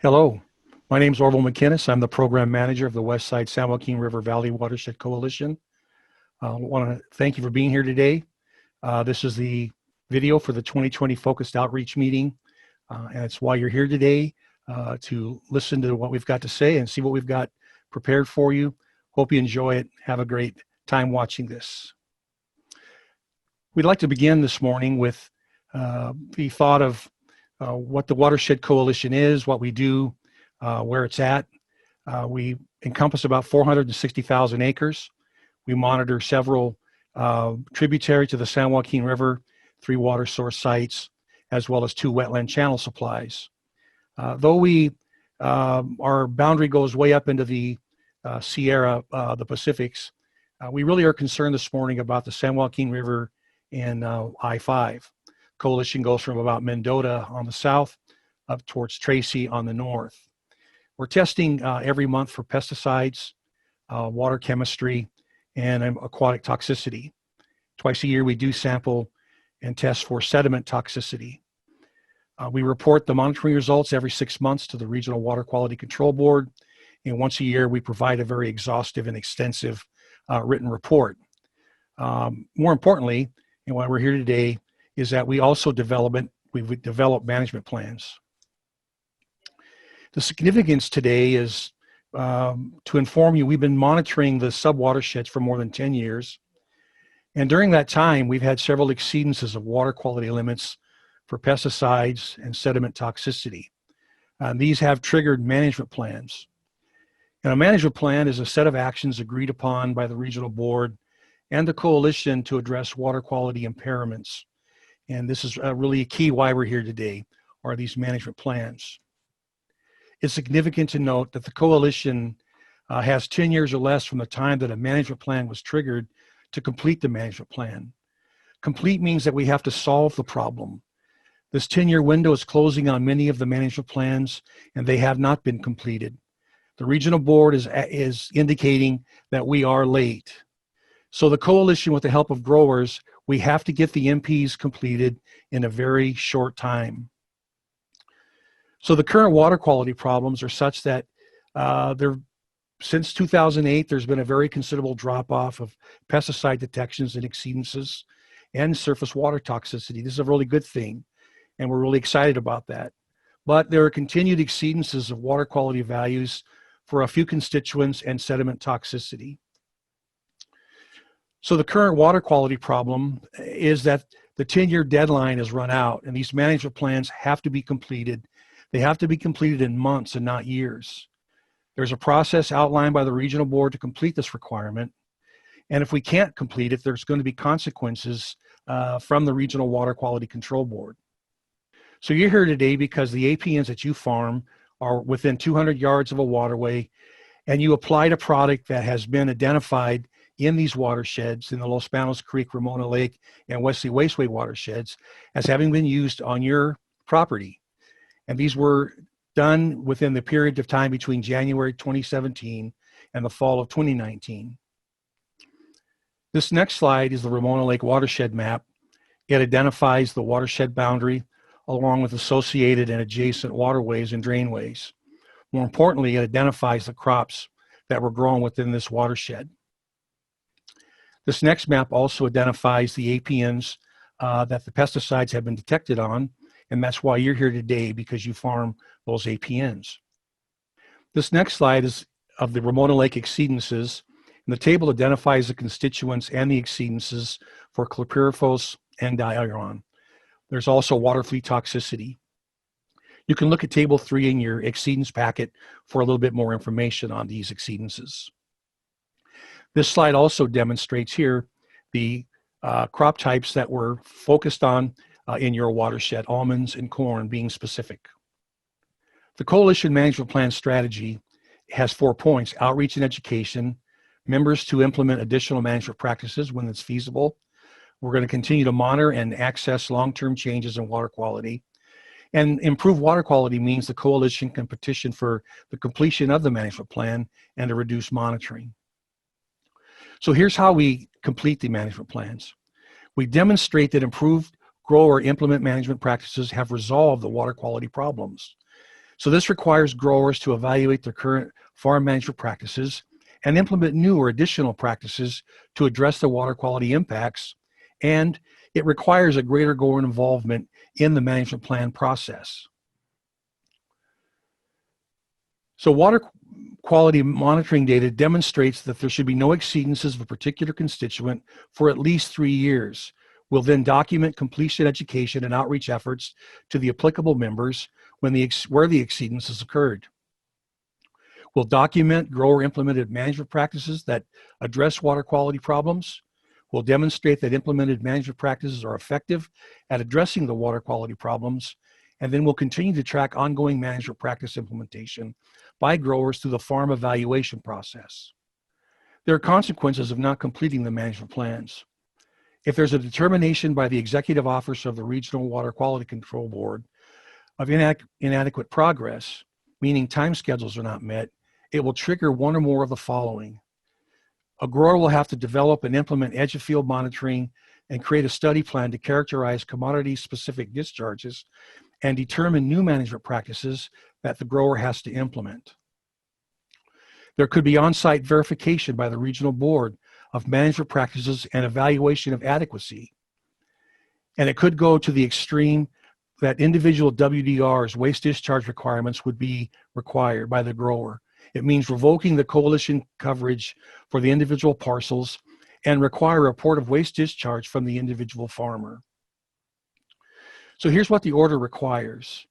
Hello, my name is Orville McInnes. I'm the program manager of the Westside San Joaquin River Valley Watershed Coalition. I want to thank you for being here today. This is the video for the 2020 Focused Outreach Meeting, and it's why you're here today to listen to what we've got to say and see what we've got prepared for you. Hope you enjoy it. Have a great time watching this. We'd like to begin this morning with the thought of what the Watershed Coalition is, what we do, where it's at. We encompass about 460,000 acres. We monitor several tributary to the San Joaquin River, 3 water source sites, as well as 2 wetland channel supplies. Though our boundary goes way up into the Sierra, the Pacifics, we really are concerned this morning about the San Joaquin River and I-5. Coalition goes from about Mendota on the south up towards Tracy on the north. We're testing every month for pesticides, water chemistry, and aquatic toxicity. Twice a year we do sample and test for sediment toxicity. We report the monitoring results every 6 months to the Regional Water Quality Control Board, and once a year we provide a very exhaustive and extensive written report. More importantly, and why we're here today, is that we also develop management plans. The significance today is to inform you, we've been monitoring the subwatersheds for more than 10 years. And during that time, we've had several exceedances of water quality limits for pesticides and sediment toxicity. These have triggered management plans. And a management plan is a set of actions agreed upon by the regional board and the coalition to address water quality impairments. And this is really a key why we're here today, are these management plans. It's significant to note that the coalition has 10 years or less from the time that a management plan was triggered to complete the management plan. Complete means that we have to solve the problem. This 10-year window is closing on many of the management plans, and they have not been completed. The regional board is indicating that we are late. So the coalition, with the help of growers, we have to get the MPs completed in a very short time. So the current water quality problems are such that since 2008, there's been a very considerable drop-off of pesticide detections and exceedances and surface water toxicity. This is a really good thing, and we're really excited about that. But there are continued exceedances of water quality values for a few constituents and sediment toxicity. So the current water quality problem is that the 10-year deadline is run out, and these management plans have to be completed. They have to be completed in months and not years. There's a process outlined by the regional board to complete this requirement. And if we can't complete it, there's going to be consequences from the Regional Water Quality Control Board. So you're here today because the APNs that you farm are within 200 yards of a waterway, and you applied a product that has been identified in these watersheds, in the Los Panos Creek, Ramona Lake, and Wesley Wasteway watersheds, as having been used on your property. And these were done within the period of time between January 2017 and the fall of 2019. This next slide is the Ramona Lake watershed map. It identifies the watershed boundary along with associated and adjacent waterways and drainways. More importantly, it identifies the crops that were grown within this watershed. This next map also identifies the APNs that the pesticides have been detected on, and that's why you're here today, because you farm those APNs. This next slide is of the Ramona Lake exceedances, and the table identifies the constituents and the exceedances for chlorpyrifos and diuron. There's also water flea toxicity. You can look at table 3 in your exceedance packet for a little bit more information on these exceedances. This slide also demonstrates here the crop types that were focused on in your watershed, almonds and corn being specific. The Coalition Management Plan strategy has 4 points: outreach and education, members to implement additional management practices when it's feasible. We're going to continue to monitor and access long-term changes in water quality. And improved water quality means the coalition can petition for the completion of the management plan and to reduce monitoring. So here's how we complete the management plans. We demonstrate that improved grower implement management practices have resolved the water quality problems. So this requires growers to evaluate their current farm management practices and implement new or additional practices to address the water quality impacts, and it requires a greater grower involvement in the management plan process. So water quality monitoring data demonstrates that there should be no exceedances of a particular constituent for at least 3 years. We'll then document completion education and outreach efforts to the applicable members where the exceedances occurred. We'll document grower implemented management practices that address water quality problems. We'll demonstrate that implemented management practices are effective at addressing the water quality problems, and then we'll continue to track ongoing management practice implementation by growers through the farm evaluation process. There are consequences of not completing the management plans. If there's a determination by the executive officer of the Regional Water Quality Control Board of inadequate progress, meaning time schedules are not met, it will trigger one or more of the following. A grower will have to develop and implement edge of field monitoring and create a study plan to characterize commodity-specific discharges and determine new management practices that the grower has to implement. There could be on-site verification by the regional board of management practices and evaluation of adequacy. And it could go to the extreme that individual WDRs, waste discharge requirements, would be required by the grower. It means revoking the coalition coverage for the individual parcels and require a report of waste discharge from the individual farmer. So here's what the order requires.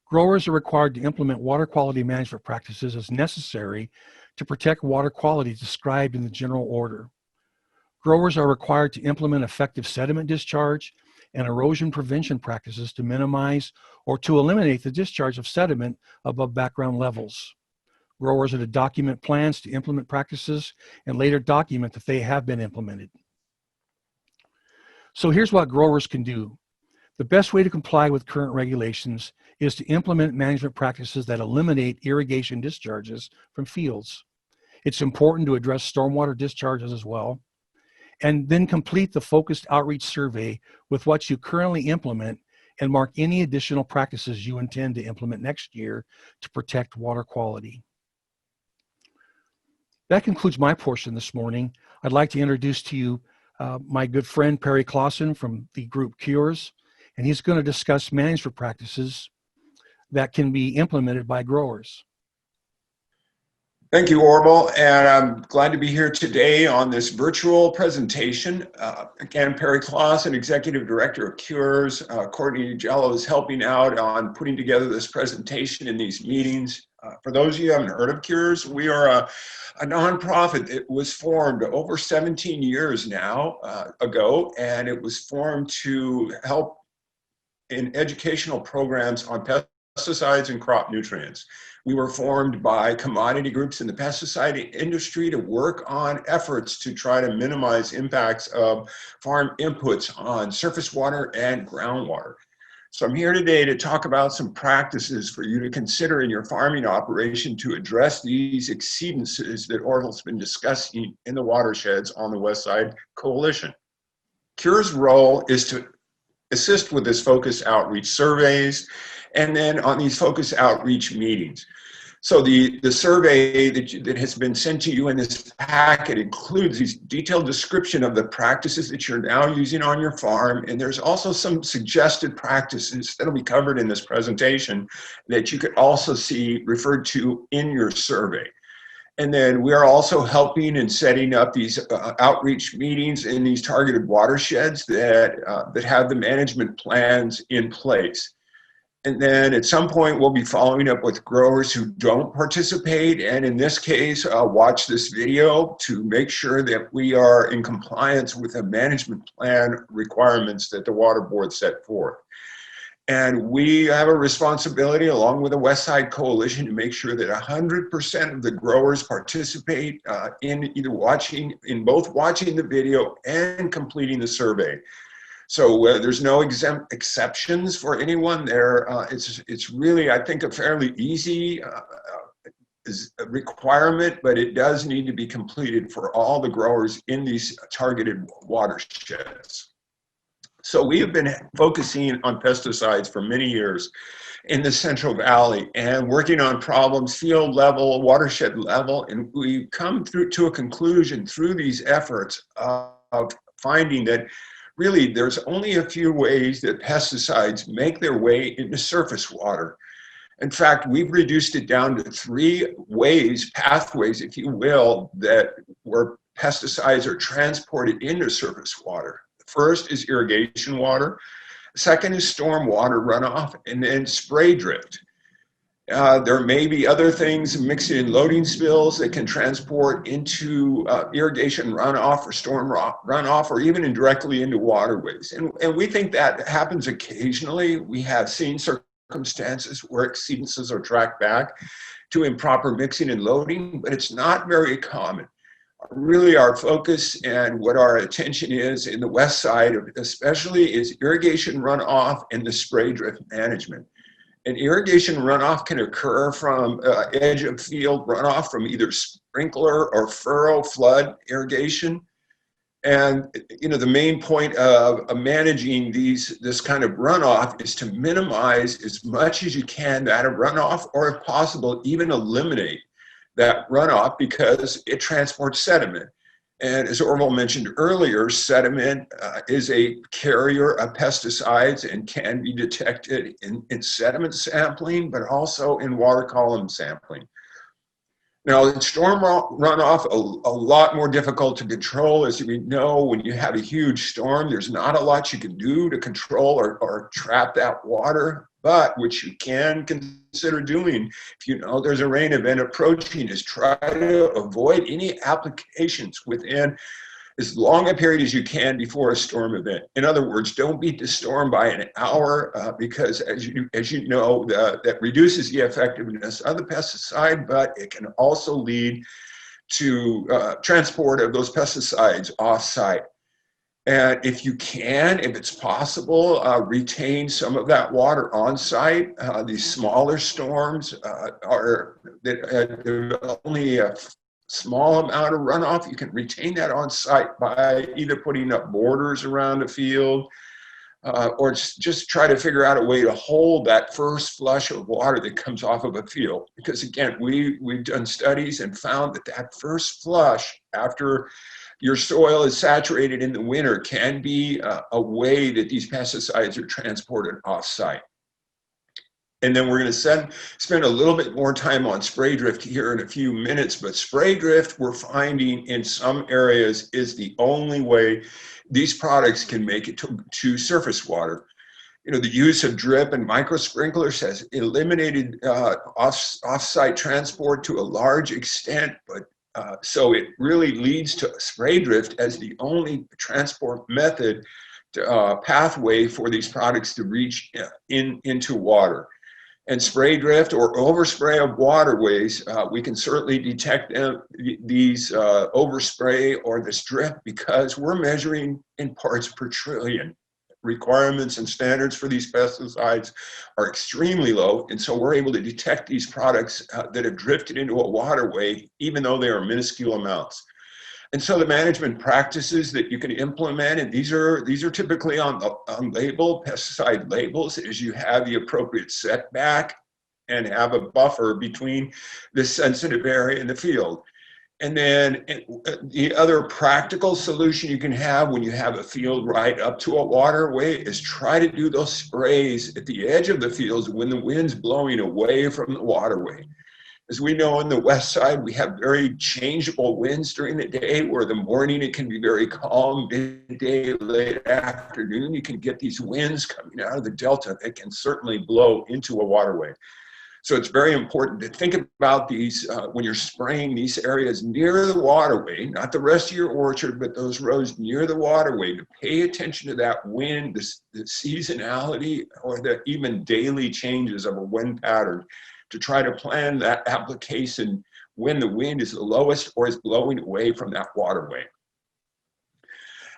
Growers are required to implement water quality management practices as necessary to protect water quality described in the general order. Growers are required to implement effective sediment discharge and erosion prevention practices to minimize or to eliminate the discharge of sediment above background levels. Growers are to document plans to implement practices and later document that they have been implemented. So here's what growers can do. The best way to comply with current regulations is to implement management practices that eliminate irrigation discharges from fields. It's important to address stormwater discharges as well, and then complete the focused outreach survey with what you currently implement and mark any additional practices you intend to implement next year to protect water quality. That concludes my portion this morning. I'd like to introduce to you my good friend Perry Clausen from the group Cures, and he's going to discuss management practices that can be implemented by growers. Thank you, Orville, and I'm glad to be here today on this virtual presentation. Again, Perry Clausen, Executive Director of Cures. Courtney Jello is helping out on putting together this presentation in these meetings. For those of you who haven't heard of Cures, we are a nonprofit that was formed over 17 years now ago, and it was formed to help in educational programs on pesticides and crop nutrients. We were formed by commodity groups in the pesticide industry to work on efforts to try to minimize impacts of farm inputs on surface water and groundwater. So I'm here today to talk about some practices for you to consider in your farming operation to address these exceedances that Orville's been discussing in the watersheds on the Westside Coalition. CURE's role is to assist with this focus outreach surveys and then on these focus outreach meetings. So the survey that has been sent to you in this packet includes these detailed description of the practices that you're now using on your farm, and there's also some suggested practices that'll be covered in this presentation that you could also see referred to in your survey. And then we are also helping in setting up these outreach meetings in these targeted watersheds that have the management plans in place. And then at some point, we'll be following up with growers who don't participate. And in this case, watch this video to make sure that we are in compliance with the management plan requirements that the Water Board set forth. And we have a responsibility, along with the Westside Coalition, to make sure that 100% of the growers participate in both watching the video and completing the survey. So there's no exceptions for anyone there. It's really, I think, a fairly easy requirement, but it does need to be completed for all the growers in these targeted watersheds. So we have been focusing on pesticides for many years in the Central Valley and working on problems field level, watershed level, and we come through to a conclusion through these efforts of finding that really there's only a few ways that pesticides make their way into surface water. In fact, we've reduced it down to three ways, pathways, if you will, that where pesticides are transported into surface water. The first is irrigation water. The second is storm water runoff, and then spray drift. There may be other things, mixing in loading spills that can transport into irrigation runoff or storm runoff, or even indirectly into waterways. And we think that happens occasionally. We have seen circumstances where exceedances are tracked back to improper mixing and loading, but it's not very common. Really, our focus and what our attention is in the west side, especially, is irrigation runoff and the spray drift management. And irrigation runoff can occur from edge of field runoff from either sprinkler or furrow flood irrigation. And the main point of managing this kind of runoff is to minimize as much as you can that of runoff, or if possible, even eliminate that runoff, because it transports sediment. And as Orville mentioned earlier, sediment is a carrier of pesticides and can be detected in sediment sampling, but also in water column sampling. Now, in storm runoff, a lot more difficult to control. As we know, when you have a huge storm, there's not a lot you can do to control or trap that water. But what you can consider doing, if you know there's a rain event approaching, is try to avoid any applications within as long a period as you can before a storm event. In other words, don't beat the storm by an hour, because as you know, that reduces the effectiveness of the pesticide, but it can also lead to transport of those pesticides off-site. And if you can, if it's possible, retain some of that water on site. These smaller storms are only a small amount of runoff. You can retain that on site by either putting up borders around the field, or just try to figure out a way to hold that first flush of water that comes off of a field. Because again, we've done studies and found that first flush after your soil is saturated in the winter can be a way that these pesticides are transported off-site. And then we're going to spend a little bit more time on spray drift here in a few minutes, but spray drift, we're finding in some areas, is the only way these products can make it to surface water. The use of drip and micro sprinklers has eliminated off-site transport to a large extent, but so it really leads to spray drift as the only transport method, pathway for these products to reach into water. And spray drift or overspray of waterways, we can certainly detect these overspray or this drift because we're measuring in parts per trillion. Requirements and standards for these pesticides are extremely low, and so we're able to detect these products that have drifted into a waterway, even though they are minuscule amounts. And so the management practices that you can implement, and these are typically on pesticide labels, is you have the appropriate setback and have a buffer between the sensitive area and the field. And then the other practical solution you can have when you have a field right up to a waterway is try to do those sprays at the edge of the fields when the wind's blowing away from the waterway. As we know on the west side, we have very changeable winds during the day, where the morning it can be very calm, midday, late afternoon, you can get these winds coming out of the delta that can certainly blow into a waterway. So it's very important to think about these when you're spraying these areas near the waterway, not the rest of your orchard, but those rows near the waterway, to pay attention to that wind, the seasonality, or the even daily changes of a wind pattern, to try to plan that application when the wind is the lowest or is blowing away from that waterway.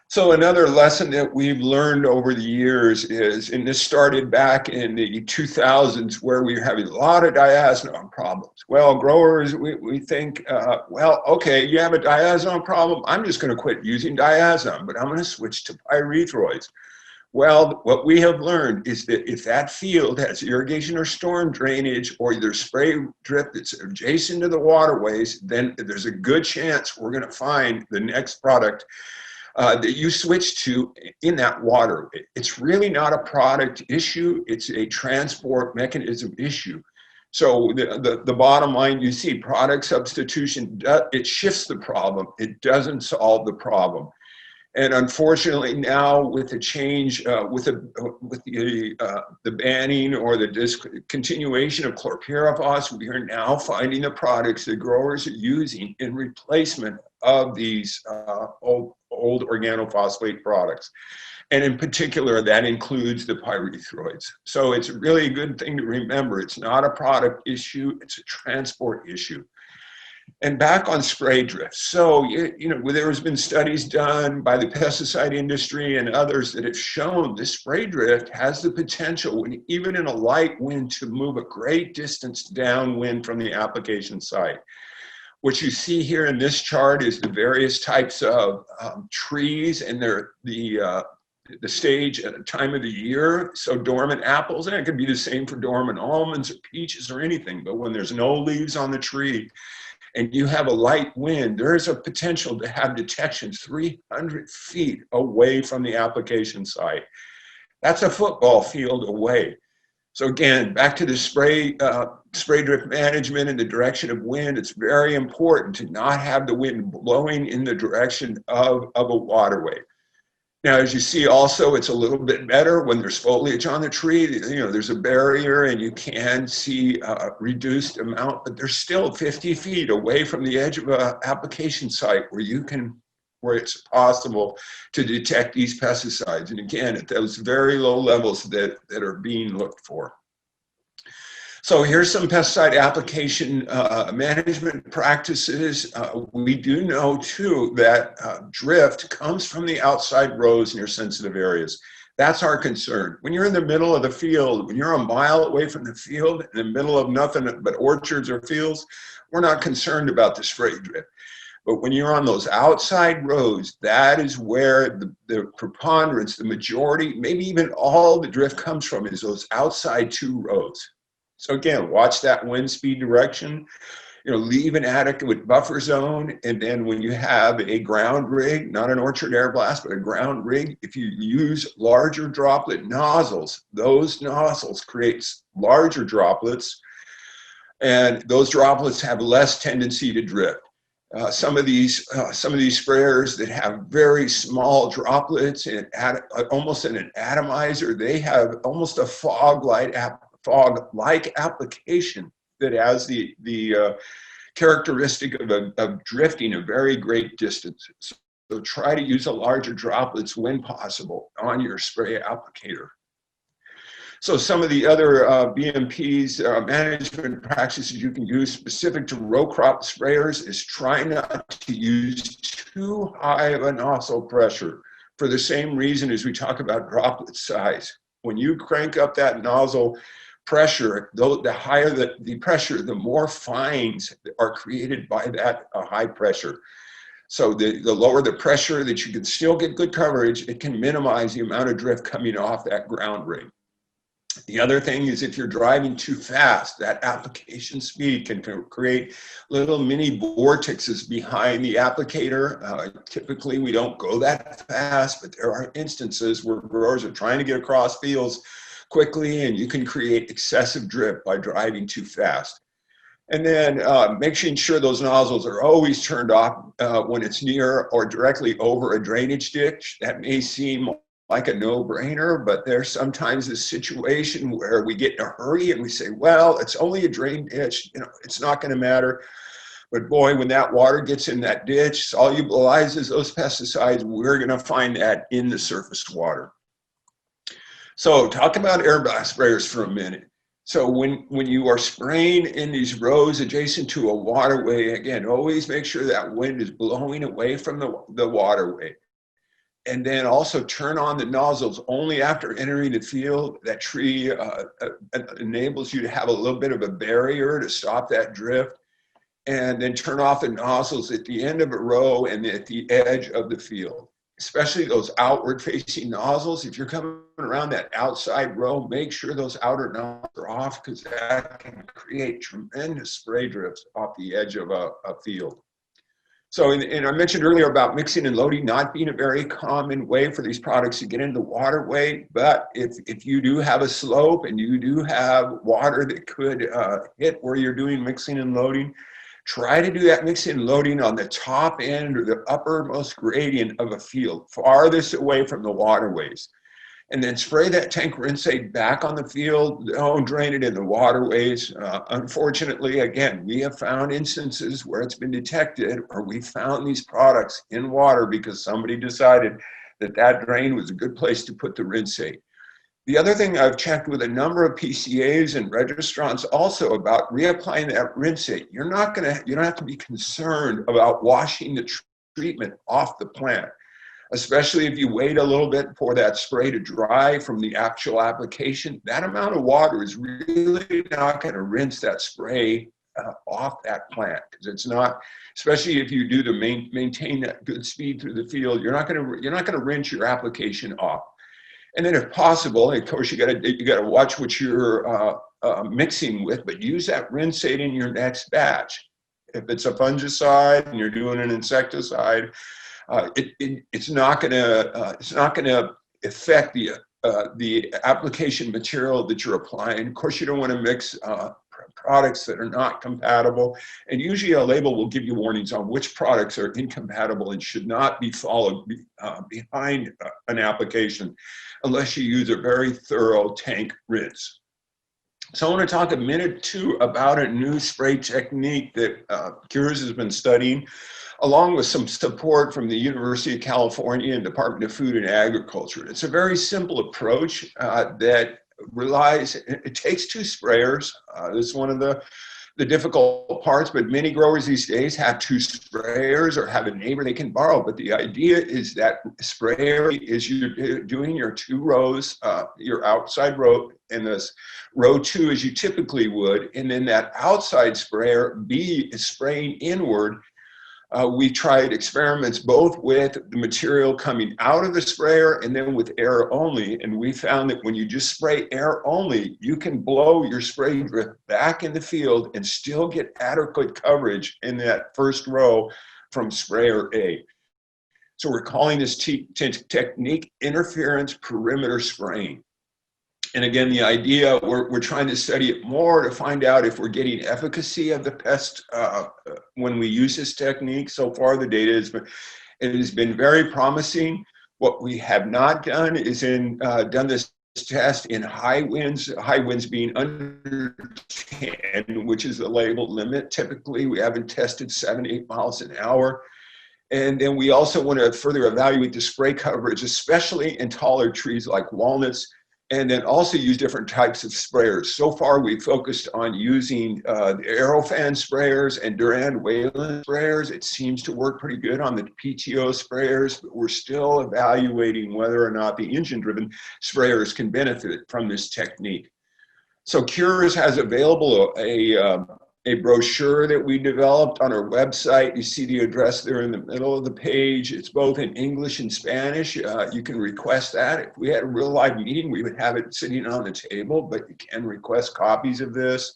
So another lesson that we've learned over the years is, and this started back in the 2000s, where we were having a lot of diazinon problems. Well, growers, we think, well, okay, you have a diazinon problem, I'm just going to quit using diazon, but I'm going to switch to pyrethroids. Well, what we have learned is that if that field has irrigation or storm drainage, or there's spray drift that's adjacent to the waterways, then there's a good chance we're going to find the next product that you switch to in that water. It's really not a product issue, it's a transport mechanism issue. So the bottom line, you see, product substitution, it shifts the problem, it doesn't solve the problem. And unfortunately now with the change, with the banning or the discontinuation of chlorpyrifos, we are now finding the products that growers are using in replacement of these old organophosphate products. And in particular, that includes the pyrethroids. So it's really a good thing to remember. It's not a product issue, it's a transport issue. And back on spray drift. So, there has been studies done by the pesticide industry and others that have shown this spray drift has the potential, when even in a light wind, to move a great distance downwind from the application site. What you see here in this chart is the various types of trees and the stage at the time of the year. So dormant apples, and it could be the same for dormant almonds or peaches or anything, but when there's no leaves on the tree, and you have a light wind, there's a potential to have detection 300 feet away from the application site. That's a football field away. So again, back to the spray drift management and the direction of wind, it's very important to not have the wind blowing in the direction of a waterway. Now, as you see also, it's a little bit better when there's foliage on the tree. There's a barrier and you can see a reduced amount, but there's still 50 feet away from the edge of an application site where it's possible to detect these pesticides. And again, at those very low levels that are being looked for. So here's some pesticide application management practices. We do know too that drift comes from the outside rows near sensitive areas. That's our concern. When you're in the middle of the field, when you're a mile away from the field, in the middle of nothing but orchards or fields, we're not concerned about the spray drift. But when you're on those outside rows, that is where the preponderance, the majority, maybe even all the drift comes from, is those outside two rows. So again, watch that wind speed direction, leave an adequate buffer zone. And then when you have a ground rig, not an orchard air blast, but a ground rig, if you use larger droplet nozzles, those nozzles create larger droplets, and those droplets have less tendency to drift. Some of these sprayers that have very small droplets and almost in an atomizer, they have almost a fog-like application that has the characteristic of drifting a very great distance. So try to use a larger droplets when possible on your spray applicator. So some of the other BMPs, management practices you can use specific to row crop sprayers is try not to use too high of a nozzle pressure, for the same reason as we talk about droplet size. When you crank up that nozzle pressure, the higher the pressure, the more fines are created by that high pressure. So the lower the pressure, that you can still get good coverage, it can minimize the amount of drift coming off that ground rig. The other thing is, if you're driving too fast, that application speed can create little mini vortexes behind the applicator. Typically, we don't go that fast, but there are instances where growers are trying to get across fields quickly, and you can create excessive drift by driving too fast. And then making sure those nozzles are always turned off when it's near or directly over a drainage ditch. That may seem like a no-brainer, but there's sometimes a situation where we get in a hurry and we say, well, it's only a drain ditch, it's not going to matter. But boy, when that water gets in that ditch, solubilizes those pesticides, we're going to find that in the surface water. So talk about air blast sprayers for a minute. So when you are spraying in these rows adjacent to a waterway, again, always make sure that wind is blowing away from the waterway. And then also turn on the nozzles only after entering the field. That tree enables you to have a little bit of a barrier to stop that drift. And then turn off the nozzles at the end of a row and at the edge of the field. especially those outward facing nozzles. If you're coming around that outside row, make sure those outer nozzles are off, because that can create tremendous spray drifts off the edge of a field. So, and I mentioned earlier about mixing and loading not being a very common way for these products to get into the waterway, but if you do have a slope and you do have water that could hit where you're doing mixing and loading, try to do that mixing and loading on the top end or the uppermost gradient of a field, farthest away from the waterways. And then spray that tank rinsate back on the field. Don't drain it in the waterways. Unfortunately, again, we have found instances where it's been detected, or we found these products in water because somebody decided that that drain was a good place to put the rinsate. The other thing, I've checked with a number of PCAs and registrants also about reapplying that rinsate. You don't have to be concerned about washing the treatment off the plant, especially if you wait a little bit for that spray to dry from the actual application. That amount of water is really not going to rinse that spray off that plant, because it's not, especially if you do maintain that good speed through the field, you're not going to rinse your application off. And then if possible, of course, you got to watch what you're mixing with, but use that rinsate in your next batch. If it's a fungicide and you're doing an insecticide, it's not going to affect the application material that you're applying. Of course, you don't want to mix products that are not compatible, and usually a label will give you warnings on which products are incompatible and should not be followed behind an application unless you use a very thorough tank rinse. So I want to talk a minute or two about a new spray technique that Cures has been studying, along with some support from the University of California and Department of Food and Agriculture. It's a very simple approach that relies, it takes two sprayers. This is one of the difficult parts, but many growers these days have two sprayers or have a neighbor they can borrow. But the idea is that sprayer is you're doing your two rows, your outside row, and this row two as you typically would, and then that outside sprayer B is spraying inward. We tried experiments both with the material coming out of the sprayer and then with air only. And we found that when you just spray air only, you can blow your spray drift back in the field and still get adequate coverage in that first row from sprayer A. So we're calling this technique interference perimeter spraying. And again, the idea, we're trying to study it more to find out if we're getting efficacy of the pest when we use this technique. So far, the data has been very promising. What we have not done is done this test in high winds being under 10, which is the labeled limit. Typically, we haven't tested 7 to 8 miles an hour. And then we also want to further evaluate the spray coverage, especially in taller trees like walnuts, and then also use different types of sprayers. So far, we've focused on using the Aerofan sprayers and Durand-Wayland sprayers. It seems to work pretty good on the PTO sprayers, but we're still evaluating whether or not the engine-driven sprayers can benefit from this technique. So Cures has available a brochure that we developed on our website. You see the address there in the middle of the page. It's both in English and Spanish. You can request that. If we had a real live meeting, we would have it sitting on the table, but you can request copies of this,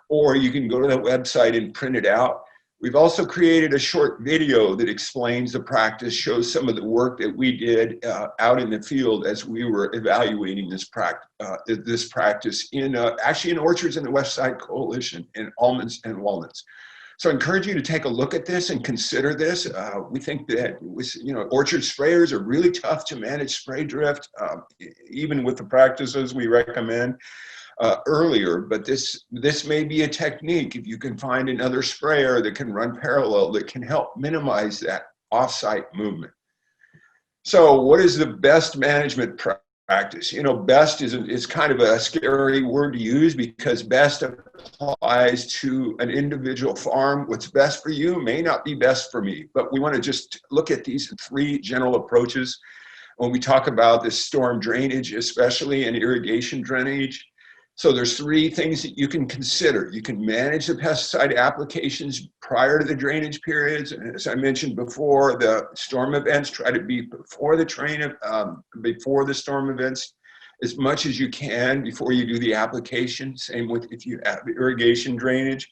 or you can go to the website and print it out. We've also created a short video that explains the practice, shows some of the work that we did out in the field as we were evaluating this practice in actually in orchards in the Westside Coalition in almonds and walnuts. So I encourage you to take a look at this and consider this. We think that orchard sprayers are really tough to manage spray drift, even with the practices we recommend earlier, but this may be a technique if you can find another sprayer that can run parallel that can help minimize that offsite movement. So what is the best management practice? Best is kind of a scary word to use because best applies to an individual farm. What's best for you may not be best for me, but we want to just look at these three general approaches when we talk about this storm drainage, especially and irrigation drainage. So there's three things that you can consider. You can manage the pesticide applications prior to the drainage periods. And as I mentioned before, the storm events, try to be before before the storm events as much as you can before you do the application. Same with if you have irrigation drainage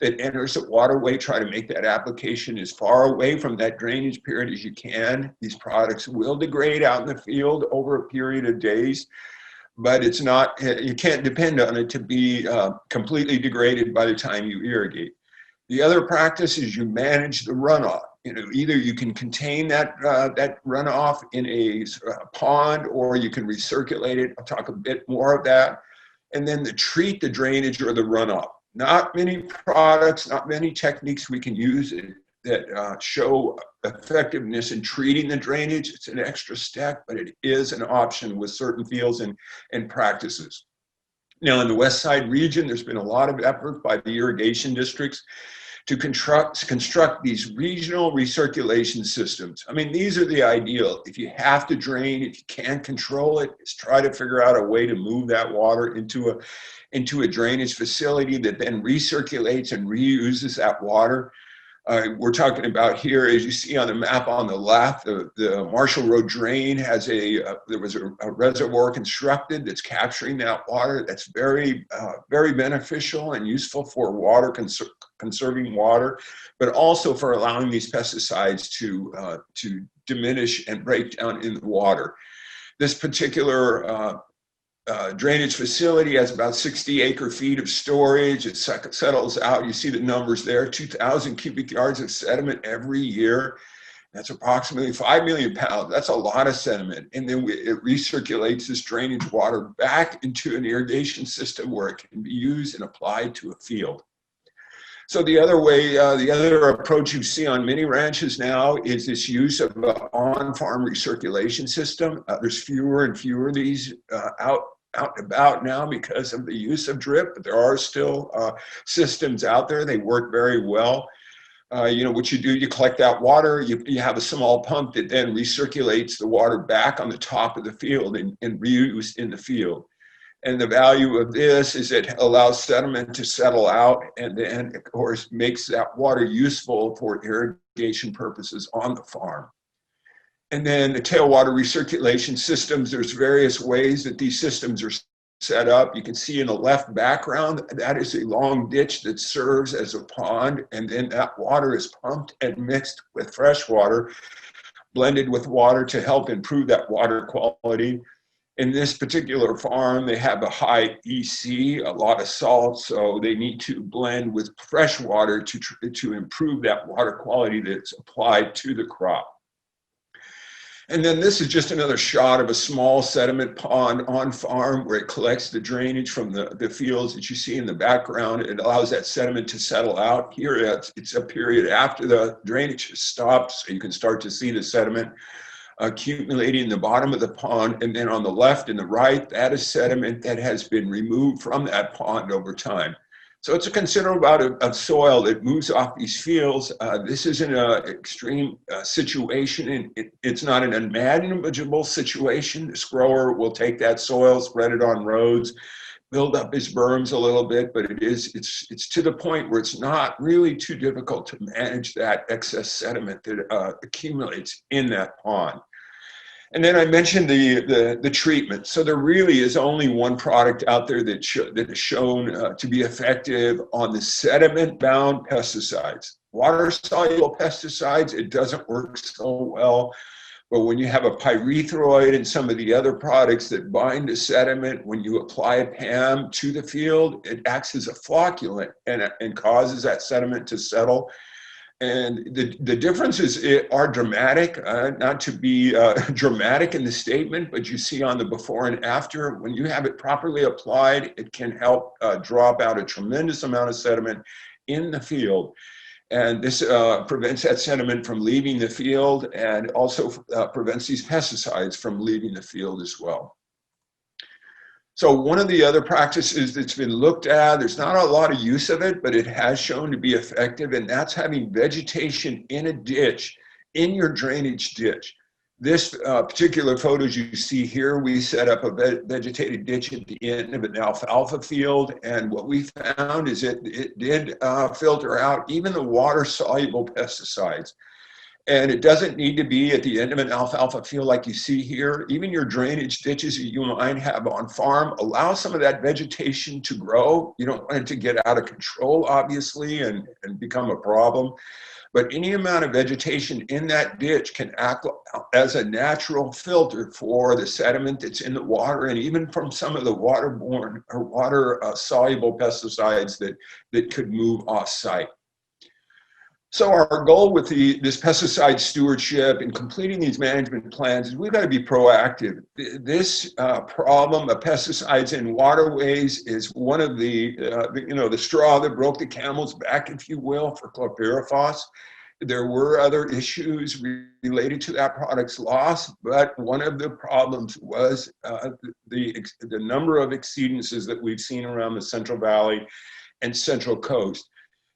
that enters the waterway, try to make that application as far away from that drainage period as you can. These products will degrade out in the field over a period of days, but it's not, you can't depend on it to be completely degraded by the time you irrigate. The other practice is you manage the runoff. Either you can contain that runoff in a pond, or you can recirculate it. I'll talk a bit more of that. And then treat the drainage or the runoff. Not many products, not many techniques we can use that show effectiveness in treating the drainage. It's an extra step, but it is an option with certain fields and practices. Now, in the Westside region, there's been a lot of effort by the irrigation districts to construct these regional recirculation systems. I mean, these are the ideal. If you have to drain, if you can't control it, is try to figure out a way to move that water into a drainage facility that then recirculates and reuses that water. We're talking about here, as you see on the map on the left, the Marshall Road drain has there was a reservoir constructed that's capturing that water. That's very, very beneficial and useful for water conserving water, but also for allowing these pesticides to diminish and break down in the water. This particular drainage facility has about 60 acre-feet of storage. It settles out. You see the numbers there, 2,000 cubic yards of sediment every year. That's approximately 5 million pounds. That's a lot of sediment. And then it recirculates this drainage water back into an irrigation system where it can be used and applied to a field. So the other way, the other approach you see on many ranches now is this use of an on-farm recirculation system. There's fewer and fewer of these out and about now because of the use of drip, but there are still systems out there. They work very well. What you do, you collect that water, you have a small pump that then recirculates the water back on the top of the field and reused in the field. And the value of this is it allows sediment to settle out and then, of course, makes that water useful for irrigation purposes on the farm. And then the tailwater recirculation systems, there's various ways that these systems are set up. You can see in the left background, that is a long ditch that serves as a pond, and then that water is pumped and mixed with fresh water, blended with water to help improve that water quality. In this particular farm, they have a high EC, a lot of salt, so they need to blend with fresh water to improve that water quality that's applied to the crop. And then this is just another shot of a small sediment pond on farm where it collects the drainage from the fields that you see in the background. It allows that sediment to settle out. Here it's a period after the drainage has stopped, so you can start to see the sediment accumulating in the bottom of the pond. And then on the left and the right, that is sediment that has been removed from that pond over time. So it's a considerable amount of soil that moves off these fields. This isn't an extreme situation, and it's not an unmanageable situation. This grower will take that soil, spread it on roads, build up his berms a little bit, but it's to the point where it's not really too difficult to manage that excess sediment that accumulates in that pond. And then I mentioned the treatment. So there really is only one product out there that is shown to be effective on the sediment-bound pesticides. Water-soluble pesticides, it doesn't work so well. But when you have a pyrethroid and some of the other products that bind to sediment, when you apply a PAM to the field, it acts as a flocculant and causes that sediment to settle. And the differences are dramatic, not to be dramatic in the statement, but you see on the before and after, when you have it properly applied, it can help drop out a tremendous amount of sediment in the field. And this prevents that sediment from leaving the field and also prevents these pesticides from leaving the field as well. So one of the other practices that's been looked at, there's not a lot of use of it, but it has shown to be effective, and that's having vegetation in a ditch, in your drainage ditch. This particular photos you see here, we set up a vegetated ditch at the end of an alfalfa field, and what we found is it did filter out even the water-soluble pesticides. And it doesn't need to be at the end of an alfalfa field like you see here. Even your drainage ditches that you might have on farm, allow some of that vegetation to grow. You don't want it to get out of control, obviously, and become a problem. But any amount of vegetation in that ditch can act as a natural filter for the sediment that's in the water, and even from some of the waterborne or water soluble pesticides that could move off site. So our goal with this pesticide stewardship and completing these management plans is we've got to be proactive. This problem of pesticides in waterways is one of the straw that broke the camel's back, if you will, for chlorpyrifos. There were other issues related to that product's loss, but one of the problems was the number of exceedances that we've seen around the Central Valley and Central Coast.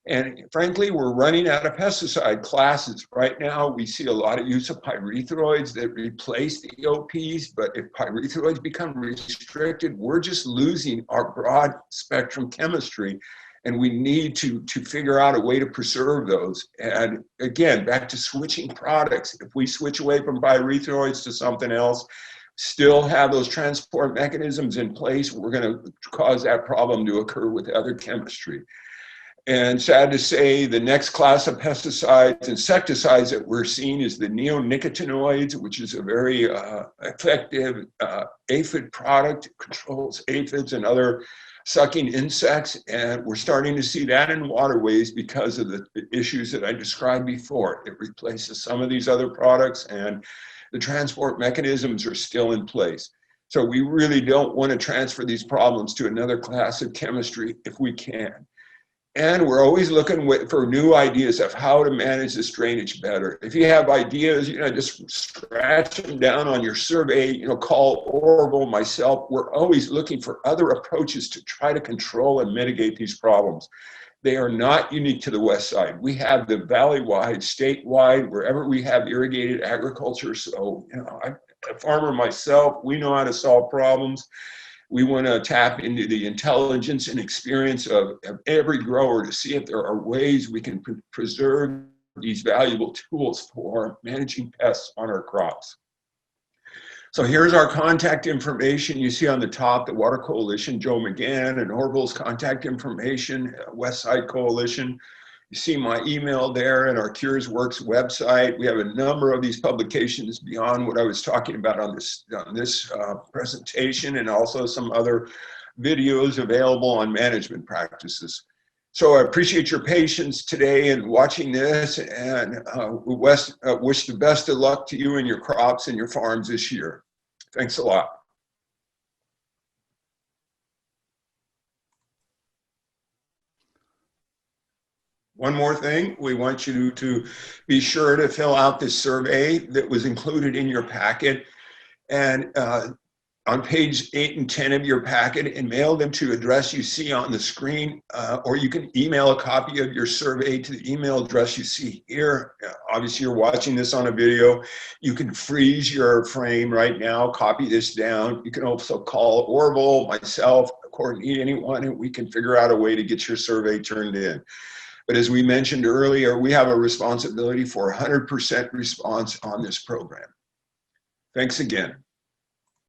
And frankly, we're running out of pesticide classes. Right now, we see a lot of use of pyrethroids that replace the OPs, but if pyrethroids become restricted, we're just losing our broad spectrum chemistry, and we need to figure out a way to preserve those. And again, back to switching products. If we switch away from pyrethroids to something else, still have those transport mechanisms in place, we're going to cause that problem to occur with other chemistry. And sad to say, the next class of pesticides, insecticides that we're seeing is the neonicotinoids, which is a very effective aphid product. It controls aphids and other sucking insects. And we're starting to see that in waterways because of the issues that I described before. It replaces some of these other products, and the transport mechanisms are still in place. So we really don't want to transfer these problems to another class of chemistry if we can. And we're always looking for new ideas of how to manage this drainage better. If you have ideas, just scratch them down on your survey, call Orville, myself. We're always looking for other approaches to try to control and mitigate these problems. They are not unique to the West Side. We have the valley-wide, statewide, wherever we have irrigated agriculture. So, I'm a farmer myself. We know how to solve problems. We want to tap into the intelligence and experience of every grower to see if there are ways we can preserve these valuable tools for managing pests on our crops. So here's our contact information. You see on the top, the Water Coalition, Joe McGann, and Orville's contact information, Westside Coalition. You see my email there and our Cures Works website. We have a number of these publications beyond what I was talking about on this presentation, and also some other videos available on management practices. So I appreciate your patience today in watching this, and wish the best of luck to you and your crops and your farms this year. Thanks a lot. One more thing, we want you to be sure to fill out this survey that was included in your packet, and on page 8 and 10 of your packet, and mail them to address you see on the screen, or you can email a copy of your survey to the email address you see here. Obviously, you're watching this on a video. You can freeze your frame right now, copy this down. You can also call Orville, myself, coordinate anyone, and we can figure out a way to get your survey turned in. But as we mentioned earlier, we have a responsibility for 100% response on this program. Thanks again.